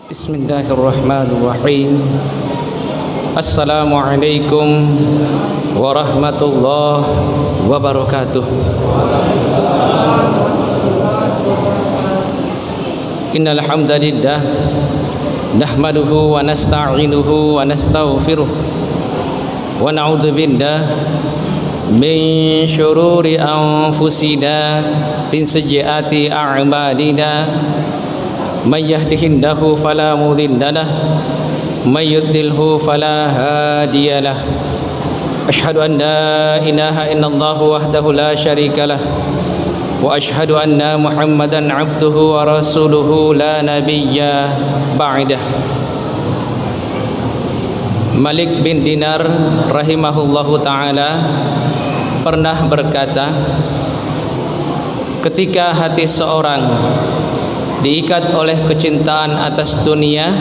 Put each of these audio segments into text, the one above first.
Bismillahirrahmanirrahim. Assalamualaikum warahmatullahi wabarakatuh. Innal hamdalillah nahmaduhu wa nasta'inuhu wa nastaghfiruh wa na'udzu billahi min syururi anfusina min sayyiati a'malina. Man yahdihillahu fala mudilla lahu man yudlilhu fala hadiya lahu. Asyhadu an la ilaha illallah wahdahu la syarika lahu wa asyhadu anna Muhammadan abduhu wa rasuluhu la nabiyya ba'dah. Malik bin Dinar rahimahullahu taala pernah berkata, ketika hati seorang diikat oleh kecintaan atas dunia,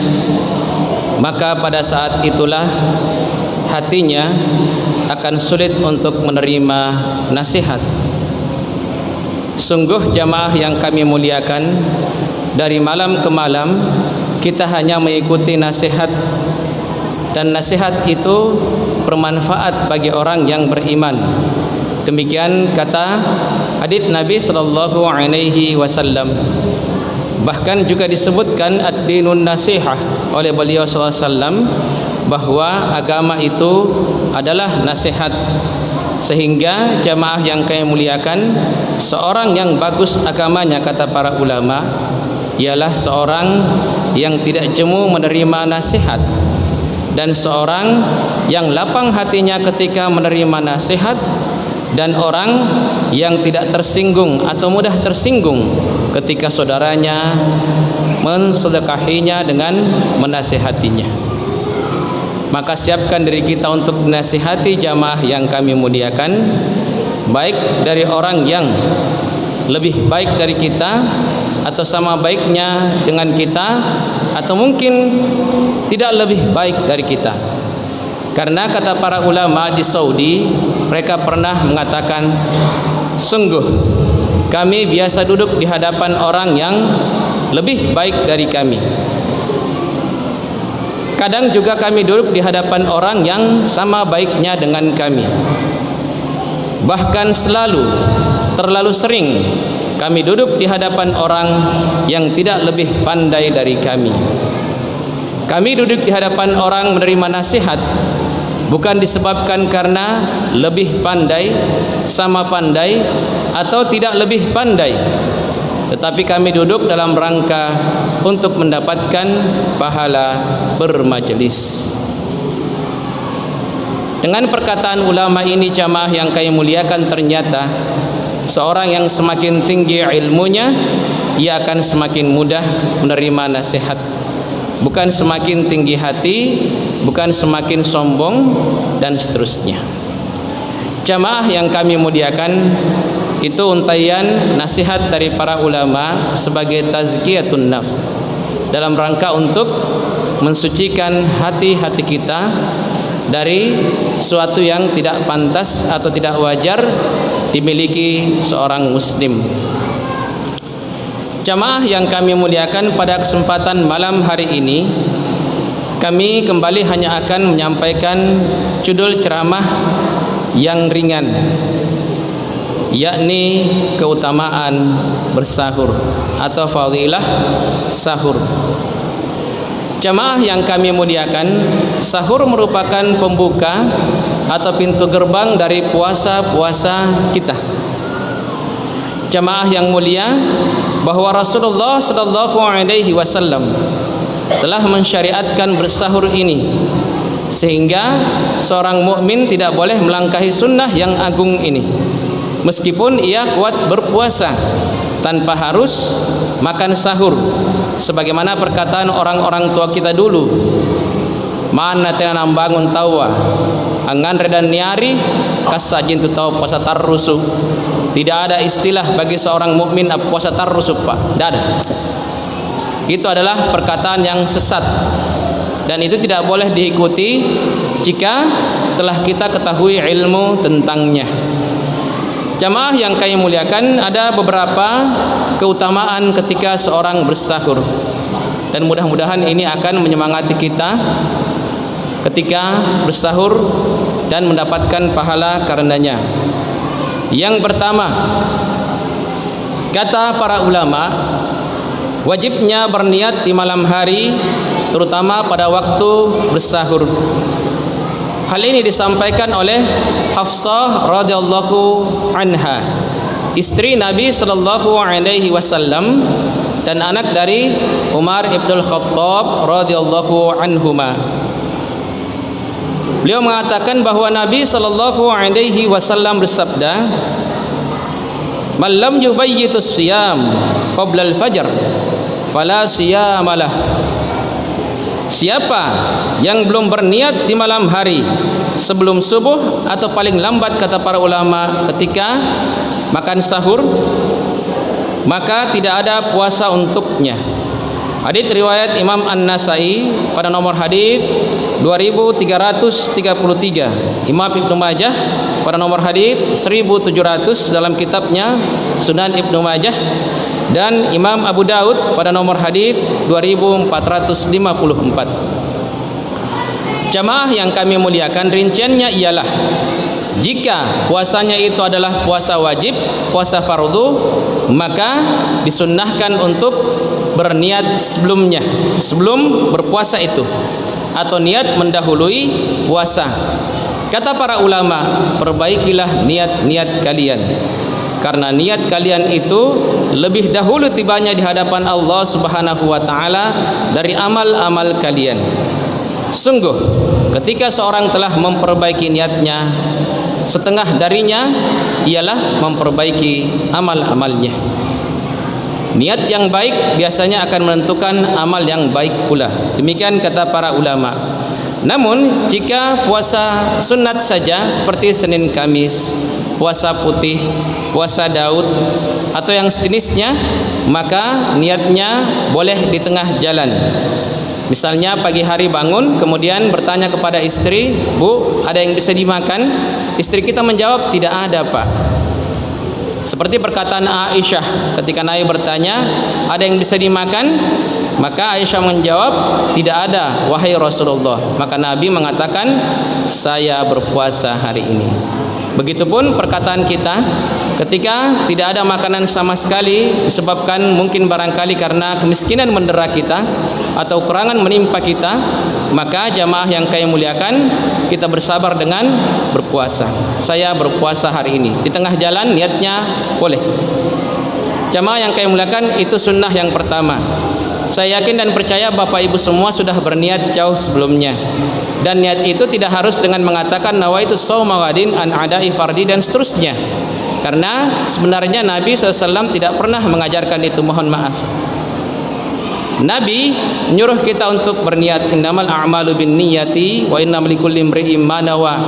maka pada saat itulah hatinya akan sulit untuk menerima nasihat. Sungguh jamaah yang kami muliakan, dari malam ke malam kita hanya mengikuti nasihat, dan nasihat itu bermanfaat bagi orang yang beriman. Demikian kata hadits Nabi sallallahu alaihi wasallam. Bahkan juga disebutkan ad-dinun nasihah oleh beliau sallallahu alaihi wasallam, bahwa agama itu adalah nasihat. Sehingga jamaah yang kami muliakan, seorang yang bagus agamanya, kata para ulama, ialah seorang yang tidak jemu menerima nasihat, dan seorang yang lapang hatinya ketika menerima nasihat, dan orang yang tidak tersinggung atau mudah tersinggung ketika saudaranya mensedekahinya dengan menasihatinya. Maka siapkan diri kita untuk menasihati jamaah yang kami muliakan, baik dari orang yang lebih baik dari kita, atau sama baiknya dengan kita, atau mungkin tidak lebih baik dari kita. Karena kata para ulama di Saudi, mereka pernah mengatakan, sungguh kami biasa duduk di hadapan orang yang lebih baik dari kami. Kadang juga kami duduk di hadapan orang yang sama baiknya dengan kami. Bahkan terlalu sering kami duduk di hadapan orang yang tidak lebih pandai dari kami. Kami duduk di hadapan orang menerima nasihat bukan disebabkan karena lebih pandai, sama pandai, atau tidak lebih pandai, tetapi kami duduk dalam rangka untuk mendapatkan pahala bermajelis. Dengan perkataan ulama ini, jamaah yang kami muliakan, ternyata seorang yang semakin tinggi ilmunya, ia akan semakin mudah menerima nasihat. Bukan semakin tinggi hati, bukan semakin sombong, dan seterusnya. Jamaah yang kami muliakan, itu untaian nasihat dari para ulama sebagai tazkiyatun nafs, dalam rangka untuk mensucikan hati-hati kita dari suatu yang tidak pantas atau tidak wajar dimiliki seorang muslim. Jamaah yang kami muliakan, pada kesempatan malam hari ini kami kembali hanya akan menyampaikan judul ceramah yang ringan, yakni keutamaan bersahur atau fadilah sahur. Jamaah yang kami muliakan, sahur merupakan pembuka atau pintu gerbang dari puasa-puasa kita. Jamaah yang mulia, bahwa Rasulullah sallallahu alaihi wasallam telah mensyariatkan bersahur ini, sehingga seorang mukmin tidak boleh melangkahi sunnah yang agung ini, meskipun ia kuat berpuasa tanpa harus makan sahur, sebagaimana perkataan orang-orang tua kita dulu, mana tena nambangun tawa angan redan niari kasajin tu tahu puasa tarrusu. Tidak ada istilah bagi seorang mukmin puasa tarrusu, Pak. Tidak ada. Itu adalah perkataan yang sesat, dan itu tidak boleh diikuti jika telah kita ketahui ilmu tentangnya. Jamaah yang kami muliakan, ada beberapa keutamaan ketika seorang bersahur. dan mudah-mudahan ini akan menyemangati kita ketika bersahur dan mendapatkan pahala karenanya. Yang pertama, kata para ulama, wajibnya berniat di malam hari, terutama pada waktu bersahur. Hal ini disampaikan oleh Hafsah radhiyallahu anha, istri Nabi sallallahu alaihi wasallam dan anak dari Umar ibnul Khattab radhiyallahu anhuma. Beliau mengatakan bahwa Nabi sallallahu alaihi wasallam bersabda, "Man lam yubayyitus siyam qabla al-fajr fala siyamalah." Siapa yang belum berniat di malam hari sebelum subuh atau paling lambat kata para ulama ketika makan sahur, maka tidak ada puasa untuknya. Hadits riwayat Imam An-Nasai pada nomor hadits 2333, Imam Ibnu Majah pada nomor hadits 1700 dalam kitabnya Sunan Ibnu Majah, dan Imam Abu Daud pada nomor hadits 2454. Jamaah yang kami muliakan, rinciannya ialah jika puasanya itu adalah puasa wajib, puasa fardu, maka disunnahkan untuk berniat sebelumnya, sebelum berpuasa itu, atau niat mendahului puasa. Kata para ulama, perbaikilah niat-niat kalian, karena niat kalian itu lebih dahulu tibanya di hadapan Allah Subhanahu wa taala dari amal-amal kalian. Sungguh ketika seorang telah memperbaiki niatnya, setengah darinya ialah memperbaiki amal-amalnya. Niat yang baik biasanya akan menentukan amal yang baik pula. Demikian kata para ulama. Namun jika puasa sunat saja seperti Senin Kamis, puasa putih, puasa Daud atau yang sejenisnya, maka niatnya boleh di tengah jalan. Misalnya pagi hari bangun kemudian bertanya kepada istri, "Bu, ada yang bisa dimakan?" Istri kita menjawab, "Tidak ada, Pak." Seperti perkataan Aisyah ketika Nabi bertanya, "Ada yang bisa dimakan?" Maka Aisyah menjawab, "Tidak ada, wahai Rasulullah." Maka Nabi mengatakan, "Saya berpuasa hari ini." Begitupun perkataan kita ketika tidak ada makanan sama sekali, disebabkan mungkin barangkali karena kemiskinan mendera kita atau kurangan menimpa kita, maka jamaah yang kami muliakan, kita bersabar dengan berpuasa. Saya berpuasa hari ini. Di tengah jalan niatnya boleh. Jamaah yang kami muliakan, itu sunnah yang pertama. Saya yakin dan percaya Bapak Ibu semua sudah berniat jauh sebelumnya. Dan niat itu tidak harus dengan mengatakan nawaitu shauma ghadin an ada'i fardi dan seterusnya. Karena sebenarnya Nabi SAW tidak pernah mengajarkan itu, mohon maaf. Nabi menyuruh kita untuk berniat, innamal a'malu binniyati wa innamal likulli imri'in ma nawa.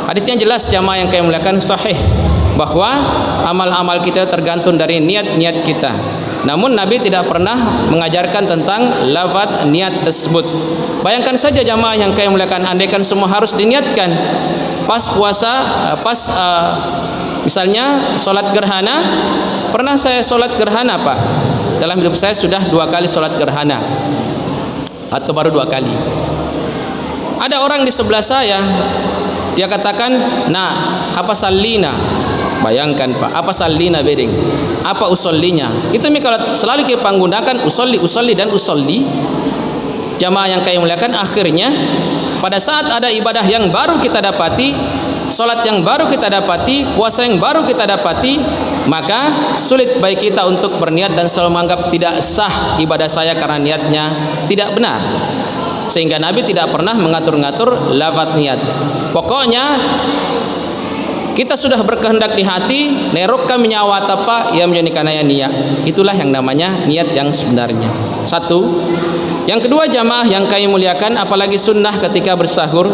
Hadisnya jelas jamaah yang kami muliakan, sahih, bahwa amal-amal kita tergantung dari niat-niat kita. Namun Nabi tidak pernah mengajarkan tentang lafaz niat tersebut. Bayangkan saja jamaah yang kami muliakan, andaikan semua harus diniatkan pas puasa, misalnya sholat gerhana. Pernah saya sholat gerhana, Pak? Dalam hidup saya sudah 2 kali sholat gerhana, atau baru 2 kali. Ada orang di sebelah saya, dia katakan, "Nah, apa sallina?" Bayangkan, Pak, apa sallina bedeng? Apa usollinya? Itu kalau selalu kita menggunakan usolli dan usolli. Jamaah yang kami muliakan, akhirnya pada saat ada ibadah yang baru kita dapati, salat yang baru kita dapati, puasa yang baru kita dapati, maka sulit bagi kita untuk berniat dan selalu menganggap tidak sah ibadah saya karena niatnya tidak benar. Sehingga Nabi tidak pernah mengatur-ngatur lafaz niat. Pokoknya kita sudah berkehendak di hati, nerokka minyawa tapa ya menjadikan niat. Itulah yang namanya niat yang sebenarnya. Satu. Yang kedua, jamaah yang kami muliakan, apalagi sunnah ketika bersahur,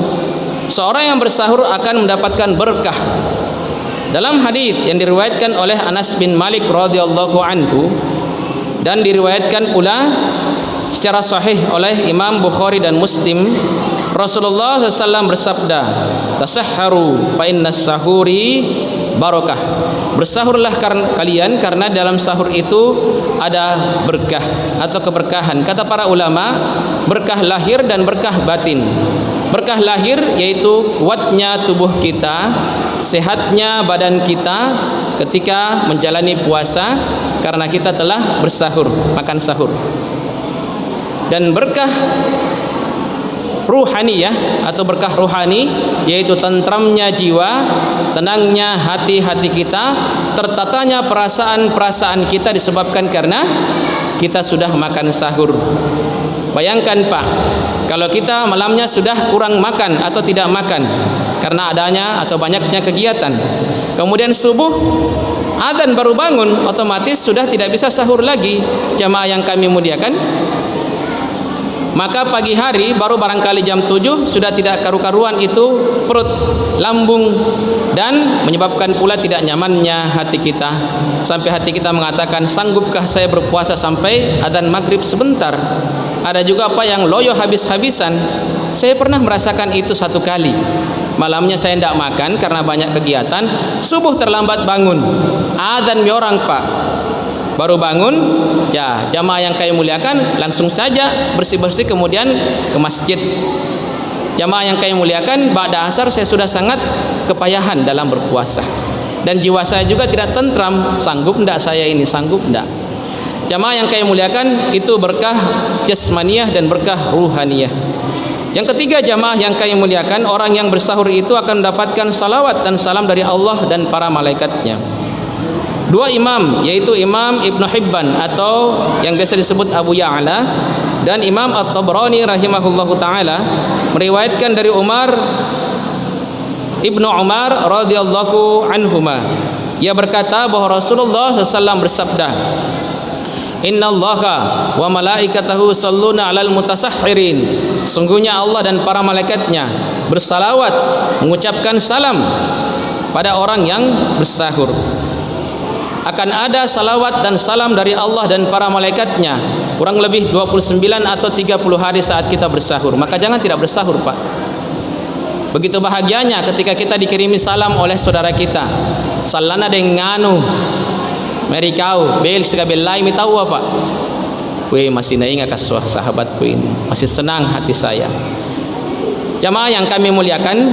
seorang yang bersahur akan mendapatkan berkah. Dalam hadis yang diriwayatkan oleh Anas bin Malik radhiyallahu anhu dan diriwayatkan pula secara sahih oleh Imam Bukhari dan Muslim, Rasulullah SAW bersabda, "Tasahharu fa innas sahuri barakah. Bersahurlah kalian karena dalam sahur itu ada berkah atau keberkahan. Kata para ulama, berkah lahir dan berkah batin. Berkah lahir yaitu kuatnya tubuh kita, sehatnya badan kita ketika menjalani puasa karena kita telah bersahur, makan sahur. Dan berkah ruhaniyah atau berkah ruhani yaitu tentramnya jiwa, tenangnya hati-hati kita, tertatanya perasaan-perasaan kita disebabkan karena kita sudah makan sahur. Bayangkan Pak, kalau kita malamnya sudah kurang makan atau tidak makan karena adanya atau banyaknya kegiatan, kemudian subuh adzan baru bangun, otomatis sudah tidak bisa sahur lagi. Jamaah yang kami muliakan, maka pagi hari baru barangkali jam 7 sudah tidak karu-karuan itu perut, lambung, dan menyebabkan pula tidak nyamannya hati kita, sampai hati kita mengatakan, sanggupkah saya berpuasa sampai adzan maghrib sebentar? Ada juga apa yang loyo habis-habisan. Saya pernah merasakan itu satu kali. Malamnya saya tidak makan karena banyak kegiatan, subuh terlambat bangun, adzan orang Pak, baru bangun, ya jamaah yang kami muliakan, langsung saja bersih-bersih kemudian ke masjid. Jamaah yang kami muliakan, ba'da asar saya sudah sangat kepayahan dalam berpuasa dan jiwa saya juga tidak tentram. Sanggup enggak saya ini, sanggup enggak? Jamaah yang kami muliakan, itu berkah jasmaniyah dan berkah ruhaniyah. Yang ketiga jamaah yang kami muliakan, orang yang bersahur itu akan mendapatkan salawat dan salam dari Allah dan para malaikatnya. Dua imam, yaitu Imam Ibn Hibban atau yang biasa disebut Abu Ya'la dan Imam At-Tabrani rahimahullahu ta'ala, meriwayatkan dari Ibnu Umar radhiyallahu anhuma. Ia berkata bahwa Rasulullah SAW bersabda, Innallaha wa malaikatahu salluna 'alal mutasahhirin. Sungguhnya Allah dan para malaikatnya bersalawat, mengucapkan salam pada orang yang bersahur. Akan ada salawat dan salam dari Allah dan para malaikatnya kurang lebih 29 atau 30 hari saat kita bersahur. Maka jangan tidak bersahur Pak. Begitu bahagianya ketika kita dikirimi salam oleh saudara kita. Salana denganu merikau bel sekabel lain tahu apa? Weh, masih naingat kasih sahabatku ini, masih senang hati saya. Jamaah yang kami muliakan,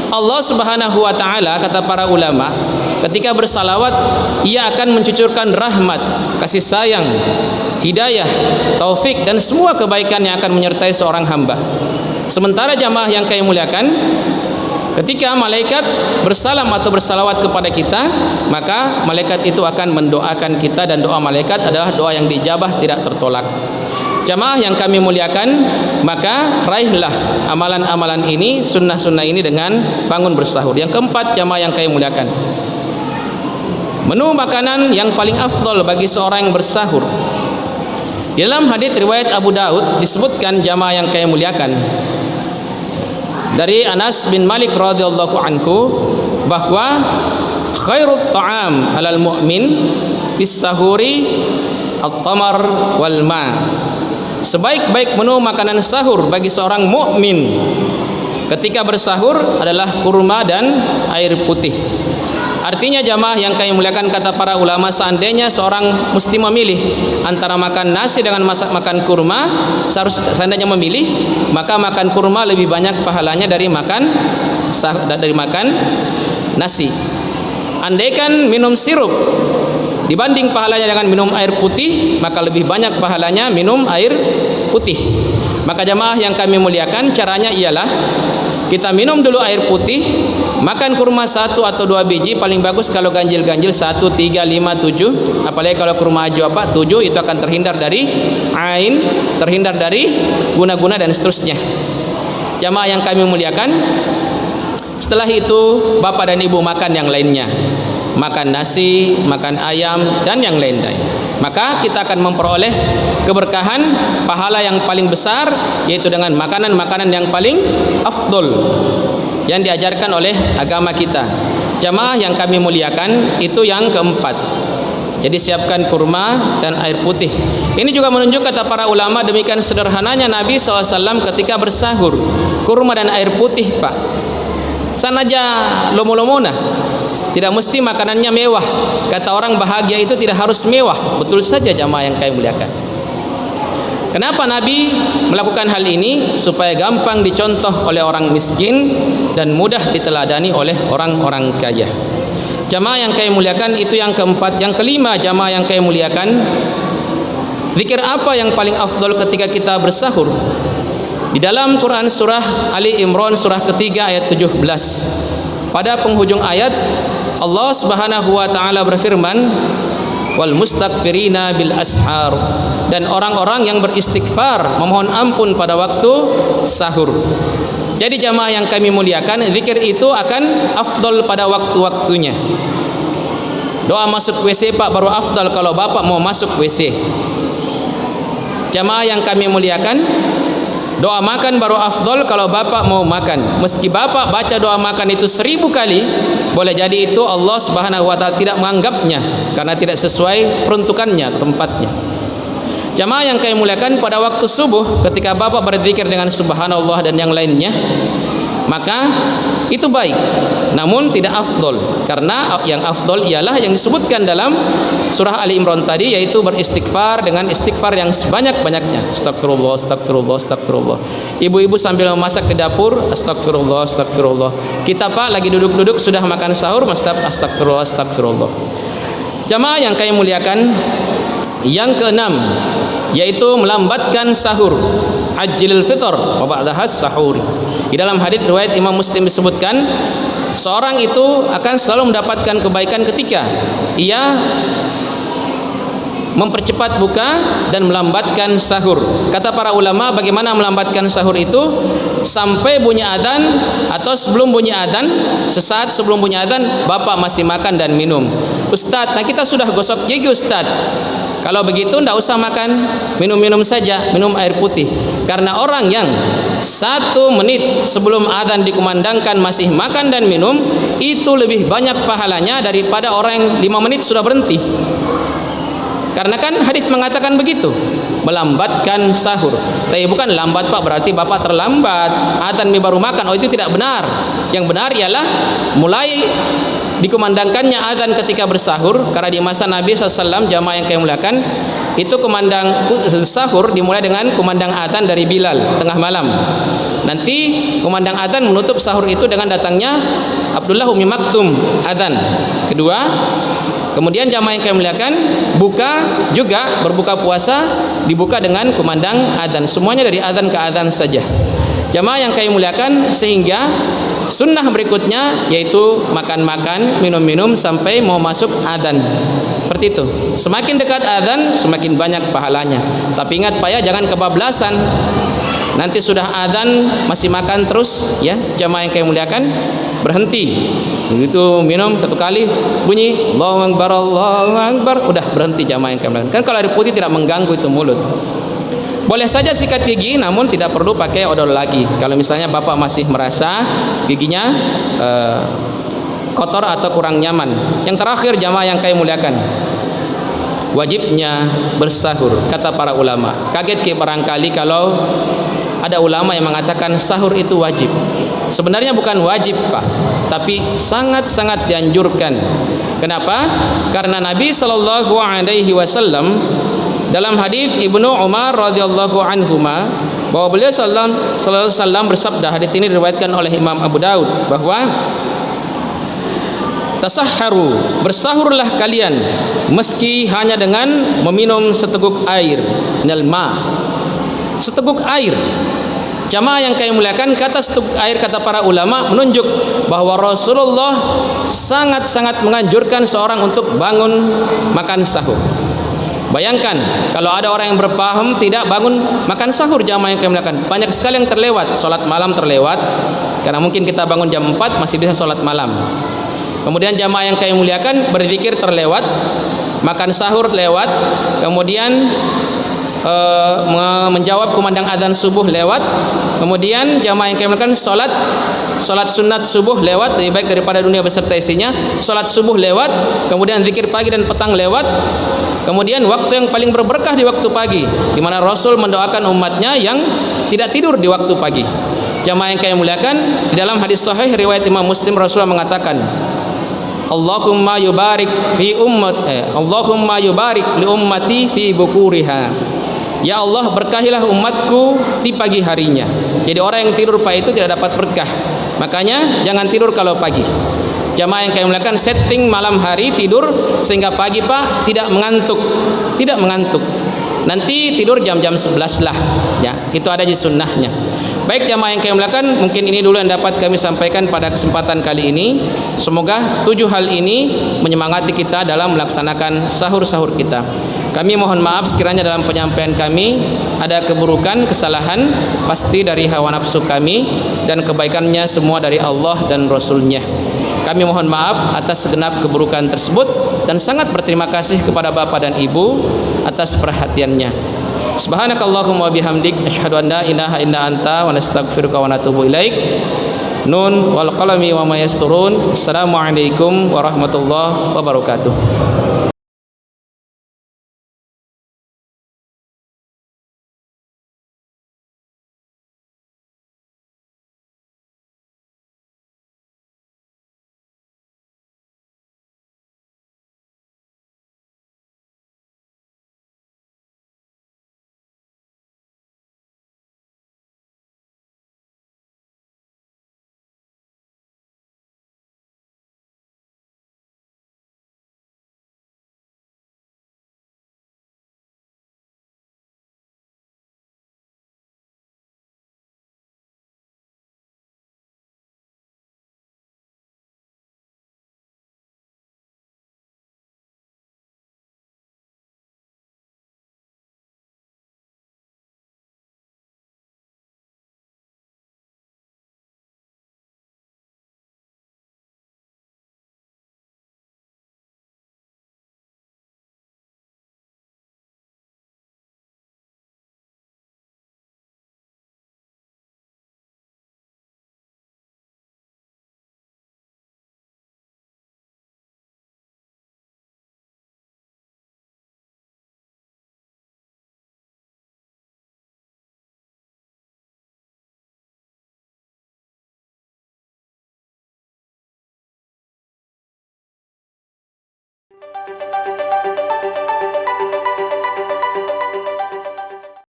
Allah Subhanahu wa taala, kata para ulama, ketika bersalawat ia akan mencucurkan rahmat, kasih sayang, hidayah, taufik dan semua kebaikan yang akan menyertai seorang hamba. Sementara jamaah yang kami muliakan, ketika malaikat bersalam atau bersalawat kepada kita, maka malaikat itu akan mendoakan kita dan doa malaikat adalah doa yang dijabah, tidak tertolak. Jamaah yang kami muliakan, maka raihlah amalan-amalan ini, sunnah-sunnah ini dengan bangun bersahur. Yang keempat jamaah yang kami muliakan, menu makanan yang paling afdol bagi seorang yang bersahur. Di dalam hadits riwayat Abu Daud disebutkan jamaah yang kami muliakan, dari Anas bin Malik radhiyallahu anhu, bahwa khairut ta'am alal mu'min fis sahuri at-tamar wal ma. Sebaik-baik menu makanan sahur bagi seorang mukmin ketika bersahur adalah kurma dan air putih. Artinya jamaah yang kami muliakan, kata para ulama, seandainya seorang mesti memilih antara makan nasi dengan makan kurma, seandainya memilih, maka makan kurma lebih banyak pahalanya dari makan nasi. Andaikan minum sirup dibanding pahalanya dengan minum air putih, maka lebih banyak pahalanya minum air putih. Maka jamaah yang kami muliakan, caranya ialah kita minum dulu air putih, makan kurma 1 atau 2 biji, paling bagus kalau ganjil-ganjil 1, 3, 5, 7. Apalagi kalau kurma hijau 7, itu akan terhindar dari ain, terhindar dari guna-guna dan seterusnya. Jamaah yang kami muliakan, setelah itu bapak dan ibu makan yang lainnya, makan nasi, makan ayam dan yang lain-lain. Maka kita akan memperoleh keberkahan, pahala yang paling besar, yaitu dengan makanan-makanan yang paling afdol yang diajarkan oleh agama kita. Jamaah yang kami muliakan, itu yang keempat. Jadi siapkan kurma dan air putih. Ini juga menunjukkan, kata para ulama, demikian sederhananya Nabi SAW ketika bersahur. Kurma dan air putih Pak, sanaja lomo-lomona, Tidak mesti makanannya mewah. Kata orang bahagia itu tidak harus mewah. Betul saja jamaah yang kami muliakan. Kenapa Nabi melakukan hal ini? Supaya gampang dicontoh oleh orang miskin dan mudah diteladani oleh orang-orang kaya. Jamaah yang kami muliakan, itu yang keempat. Yang kelima jamaah yang kami muliakan, zikir apa yang paling afdol ketika kita bersahur? Di dalam Quran surah Ali Imran surah ketiga ayat 17, pada penghujung ayat Allah Subhanahu wa taala berfirman, wal mustaghfirina bil ashar, dan orang-orang yang beristighfar memohon ampun pada waktu sahur. Jadi jamaah yang kami muliakan, zikir itu akan afdol pada waktu-waktunya. Doa masuk WC Pak baru afdal kalau Bapak mau masuk WC. Jamaah yang kami muliakan, doa makan baru afdol kalau Bapak mau makan. Meski Bapak baca doa makan itu 1000 kali, boleh jadi itu Allah Subhanahu wa taala tidak menganggapnya karena tidak sesuai peruntukannya, tempatnya. Jamaah yang kami muliakan, pada waktu subuh ketika Bapak berzikir dengan subhanallah dan yang lainnya, maka itu baik, namun tidak afdol, karena yang afdol ialah yang disebutkan dalam surah Ali Imran tadi, yaitu beristighfar dengan istighfar yang sebanyak-banyaknya. Astagfirullah, astagfirullah, astagfirullah. Ibu-ibu sambil memasak di dapur, astagfirullah, astagfirullah. Kita Pak lagi duduk-duduk sudah makan sahur, astagfirullah, astagfirullah. Jamaah yang kami muliakan, yang keenam yaitu melambatkan sahur, ajilul fitr wa ba'dahas sahur. Di dalam hadis riwayat Imam Muslim disebutkan, seorang itu akan selalu mendapatkan kebaikan ketika ia mempercepat buka dan melambatkan sahur. Kata para ulama, bagaimana melambatkan sahur itu? Sampai bunyi adzan atau sebelum bunyi adzan, sesaat sebelum bunyi adzan Bapak masih makan dan minum. Ustadz, nah kita sudah gosok gigi Ustadz. Kalau begitu tidak usah makan, minum-minum saja, minum air putih. Karena orang yang 1 menit sebelum adzan dikumandangkan masih makan dan minum, itu lebih banyak pahalanya daripada orang yang 5 menit sudah berhenti. Karena kan hadis mengatakan begitu, melambatkan sahur. Tapi bukan lambat Pak berarti Bapak terlambat, adzan baru makan. Oh, itu tidak benar. Yang benar ialah mulai dikumandangkannya adzan ketika bersahur, karena di masa Nabi SAW, jamaah yang kami muliakan, itu kumandang sahur dimulai dengan kumandang adzan dari Bilal tengah malam. Nanti kumandang adzan menutup sahur itu dengan datangnya Abdullah Ummi Maktum adzan kedua. Kemudian jamaah yang kami muliakan, buka juga, berbuka puasa dibuka dengan kumandang adzan. Semuanya dari adzan ke adzan saja. Jamaah yang kami muliakan, sehingga sunnah berikutnya yaitu makan-makan, minum-minum sampai mau masuk adzan. Seperti itu. Semakin dekat adzan semakin banyak pahalanya. Tapi ingat Pak ya, jangan kebablasan. Nanti sudah adzan masih makan terus ya, jamaah yang kami muliakan, berhenti. Begitu minum 1 kali bunyi Allahu Akbar, Allahu Akbar, udah berhenti jamaah yang kami muliakan. Kan kalau air putih tidak mengganggu itu mulut. Boleh saja sikat gigi, namun tidak perlu pakai odol lagi. Kalau misalnya Bapak masih merasa giginya kotor atau kurang nyaman. Yang terakhir jamaah yang kami muliakan, wajibnya bersahur. Kata para ulama, kaget ke barangkali kalau ada ulama yang mengatakan sahur itu wajib. Sebenarnya bukan wajib Pak, tapi sangat-sangat dianjurkan. Kenapa? Karena Nabi SAW dalam hadis Ibnu Umar radhiyallahu anhuma, bahwa beliau sallallahu alaihi wasallam bersabda, hadis ini diriwayatkan oleh Imam Abu Daud, bahwa tasahharu, bersahurlah kalian meski hanya dengan meminum seteguk air, minal ma, seteguk air. Jamaah yang kami muliakan, kata seteguk air, kata para ulama, menunjuk bahwa Rasulullah sangat-sangat menganjurkan seorang untuk bangun makan sahur. Bayangkan kalau ada orang yang berpaham tidak bangun makan sahur, jamaah yang kami muliakan, banyak sekali yang terlewat. Sholat malam terlewat, karena mungkin kita bangun jam 4 masih bisa sholat malam. Kemudian jamaah yang kami muliakan, berzikir terlewat, makan sahur lewat, kemudian menjawab kumandang adzan subuh lewat, kemudian jamaah yang kami muliakan, Salat sunat subuh lewat, lebih baik daripada dunia beserta isinya. Salat subuh lewat, kemudian zikir pagi dan petang lewat. Kemudian waktu yang paling berberkah di waktu pagi, di mana Rasul mendoakan umatnya yang tidak tidur di waktu pagi. Jamaah yang kami muliakan, di dalam hadis sahih riwayat Imam Muslim, Rasulullah mengatakan, Allahumma yubarik fi Allahumma yubarik li ummati fi bukuriha. Ya Allah, berkahilah umatku di pagi harinya. Jadi orang yang tidur pagi itu tidak dapat berkah. Makanya jangan tidur kalau pagi. Jamaah yang kami muliakan, setting malam hari tidur sehingga pagi Pak tidak mengantuk. Tidak mengantuk. Nanti tidur jam-jam 11 lah. Ya, itu ada di sunnahnya. Baik jamaah yang kami muliakan, mungkin ini dulu yang dapat kami sampaikan pada kesempatan kali ini. Semoga 7 hal ini menyemangati kita dalam melaksanakan sahur-sahur kita. Kami mohon maaf sekiranya dalam penyampaian kami ada keburukan, kesalahan, pasti dari hawa nafsu kami, dan kebaikannya semua dari Allah dan Rasul-Nya. Kami mohon maaf atas segenap keburukan tersebut dan sangat berterima kasih kepada Bapak dan Ibu atas perhatiannya. Subhanakallahumma bihamdik asyhadu an la ilaha illa anta wa nastaghfiruka wa natubu ilaik. Nun wal qalami wa ma yasturun. Assalamualaikum warahmatullahi wabarakatuh.